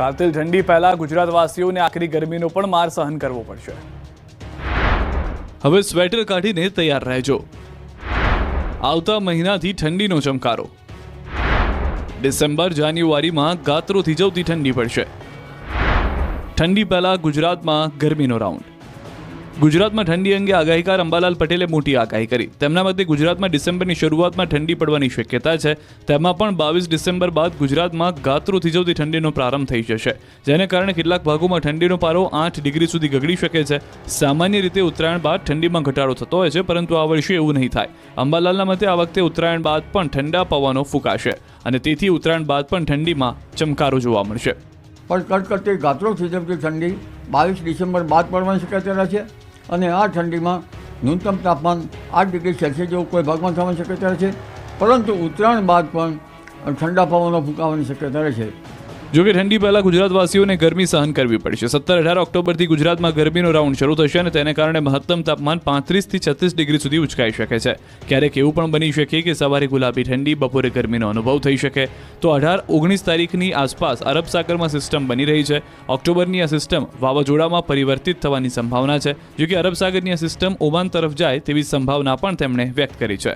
કાતિલ ઠંડી પહેલા ગુજરાતવાસીઓને આકરી ગરમીનો પણ માર સહન કરવો પડશે। હવે સ્વેટર કાઢીને તૈયાર રહેજો। આવતા મહિનાથી ઠંડીનો ચમકારો। ડિસેમ્બર જાન્યુઆરીમાં ગાત્રો થીજવતી ઠંડી પડશે। ઠંડી પહેલા ગુજરાતમાં ગરમીનો રાઉન્ડ। ગુજરાતમાં ઠંડી અંગે આગાહીકાર અંબાલાલ પટેલે મોટી આગાહી કરી। તેમના મતે ગુજરાતમાં ડિસેમ્બરની શરૂઆતમાં ઠંડી પડવાની શક્યતા છે। તેમાં પણ 22 ડિસેમ્બર બાદ ગુજરાતમાં ગાત્રો થીજવતી ઠંડીનો પ્રારંભ થઈ જશે, જેને કારણે કેટલાક ભાગોમાં ઠંડીનો પારો 8 ડિગ્રી સુધી ગગડી શકે છે। સામાન્ય રીતે ઉત્તરાયણ બાદ ઠંડીમાં ઘટાડો થતો હોય છે, પરંતુ આ વર્ષે એવું નહીં થાય। અંબાલાલના મતે આ વખતે ઉત્તરાયણ બાદ પણ ઠંડા પવનો ફૂંકાશે અને તેથી ઉત્તરાયણ બાદ પણ ઠંડીમાં ચમકારો જોવા મળશે। પણ કડકડતી ગાત્રો થીજવતી ઠંડી 22 ડિસેમ્બર બાદ પડવાની શક્યતા રહેશે અને આ ઠંડીમાં ન્યૂનતમ તાપમાન 8 ડિગ્રી સેલ્સિયસ જેવું કોઈ ભાગમાં થવાની શક્યતા રહેશે, પરંતુ ઉત્તરાયણ બાદ પણ ઠંડા પવનો ફૂંકાવાની શક્યતા રહેશે। જોકે ઠંડી પહેલા ગુજરાતવાસીઓને ગરમી સહન કરવી પડશે। 17-18 ઓક્ટોબરથી ગુજરાતમાં ગરમીનો રાઉન્ડ શરૂ થશે અને તેને કારણે મહત્તમ તાપમાન 35 થી 36 ડિગ્રી સુધી ઉચકાઈ શકે છે। ક્યારેક એવું પણ બની શકે કે સવારે ગુલાબી ઠંડી, બપોરે ગરમીનો અનુભવ થઈ શકે। તો 18-19 તારીખની આસપાસ અરબ સાગરમાં સિસ્ટમ બની રહી છે। ઓક્ટોબરની આ સિસ્ટમ વાવાઝોડામાં પરિવર્તિત થવાની સંભાવના છે, જો કે અરબ સાગરની આ સિસ્ટમ ઓમાન તરફ જાય તેવી સંભાવના પણ તેમણે વ્યક્ત કરી છે।